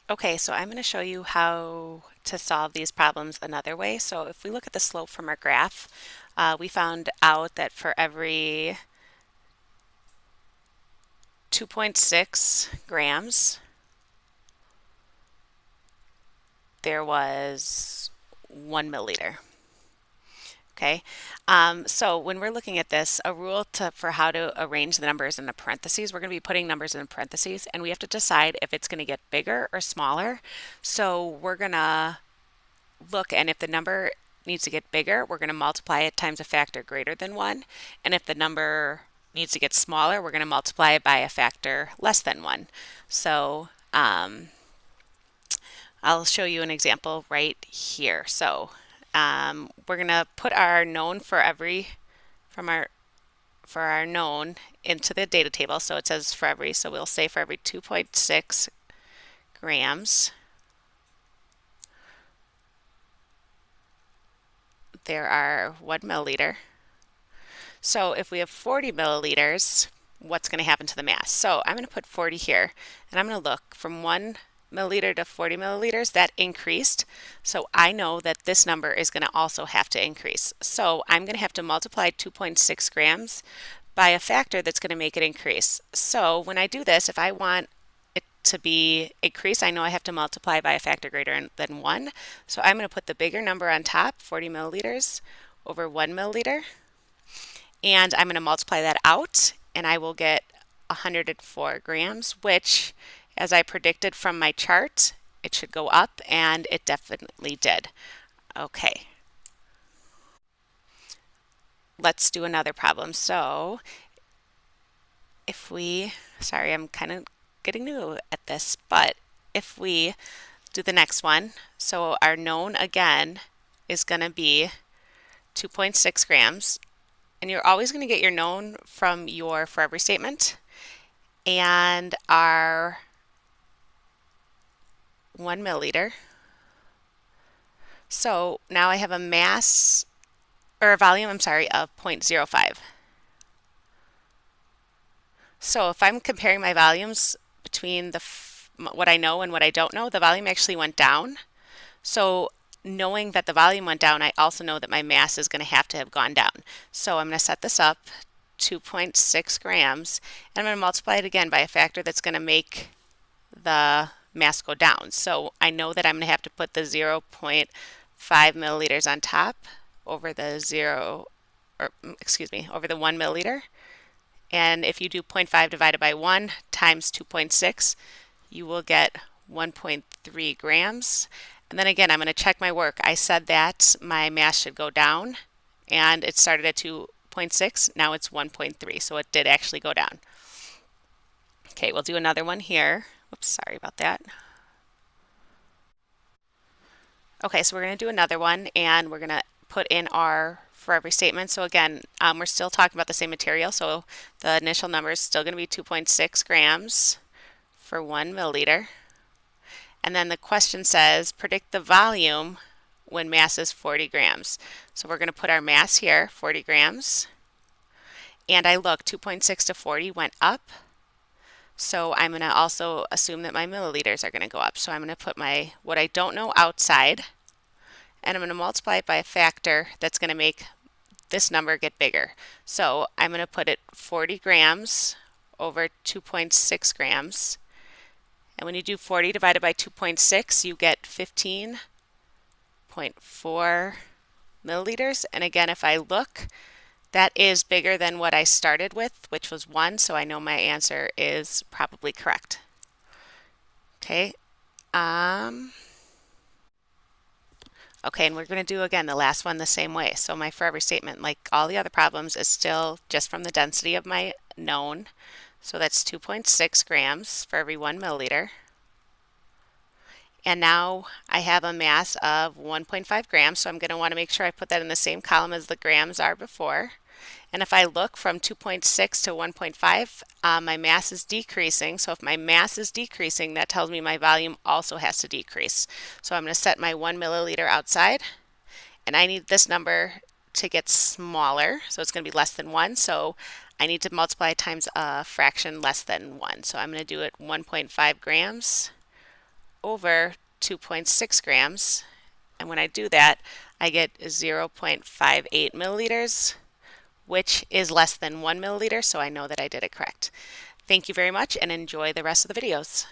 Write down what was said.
Okay, so I'm going to show you how to solve these problems another way. So if we look at the slope from our graph, we found out that for every 2.6 grams, there was 1 milliliter. Okay, so when we're looking at this, a rule for how to arrange the numbers in the parentheses, we're going to be putting numbers in parentheses, and we have to decide if it's going to get bigger or smaller. So we're going to look, and if the number needs to get bigger, we're going to multiply it times a factor greater than 1. And if the number needs to get smaller, we're going to multiply it by a factor less than 1. So I'll show you an example right here. So we're going to put our known from our known into the data table. So it says for every, so we'll say for every 2.6 grams, there are 1 milliliter. So if we have 40 milliliters, what's going to happen to the mass? So I'm going to put 40 here, and I'm going to look from 1 milliliter to 40 milliliters, that increased. So I know that this number is going to also have to increase. So I'm going to have to multiply 2.6 grams by a factor that's going to make it increase. So when I do this, if I want it to be increase, I know I have to multiply by a factor greater than 1. So I'm going to put the bigger number on top, 40 milliliters over 1 milliliter, and I'm going to multiply that out, and I will get 104 grams, which, as I predicted from my chart, it should go up, and it definitely did. Okay, let's do another problem. So if we, sorry, I'm kind of getting new at this, but if we do the next one, so our known again is going to be 2.6 grams, and you're always going to get your known from your for every statement, and our 1 milliliter. So now I have a mass, or a volume, I'm sorry, of 0.05. So if I'm comparing my volumes between what I know and what I don't know, the volume actually went down. So knowing that the volume went down, I also know that my mass is going to have gone down. So I'm going to set this up 2.6 grams, and I'm going to multiply it again by a factor that's going to make the mass go down. So I know that I'm going to have to put the 0.5 milliliters on top over the over the 1 milliliter. And if you do 0.5 divided by 1 times 2.6, you will get 1.3 grams. And then again, I'm going to check my work. I said that my mass should go down, and it started at 2.6. Now it's 1.3, so it did actually go down. Okay, we'll do another one here. Oops, sorry about that. Okay, so we're going to do another one, and we're going to put in our for every statement. So again, we're still talking about the same material, so the initial number is still going to be 2.6 grams for 1 milliliter. And then the question says, predict the volume when mass is 40 grams. So we're going to put our mass here, 40 grams. And I look, 2.6 to 40 went up. So I'm going to also assume that my milliliters are going to go up. So I'm going to put my what I don't know outside, and I'm going to multiply it by a factor that's going to make this number get bigger. So I'm going to put it 40 grams over 2.6 grams. And when you do 40 divided by 2.6, you get 15.4 milliliters. And again, if I look, that is bigger than what I started with, which was 1, so I know my answer is probably correct. Okay. Okay, and we're going to do again the last one the same way. So my for every statement, like all the other problems, is still just from the density of my known. So that's 2.6 grams for every 1 milliliter. And now I have a mass of 1.5 grams, so I'm going to want to make sure I put that in the same column as the grams are before. And if I look from 2.6 to 1.5, my mass is decreasing. So if my mass is decreasing, that tells me my volume also has to decrease. So I'm going to set my 1 milliliter outside, and I need this number to get smaller. So it's going to be less than 1. So I need to multiply times a fraction less than 1. So I'm going to do it 1.5 grams over 2.6 grams. And when I do that, I get 0.58 milliliters, which is less than 1 milliliter, so I know that I did it correct. Thank you very much and enjoy the rest of the videos.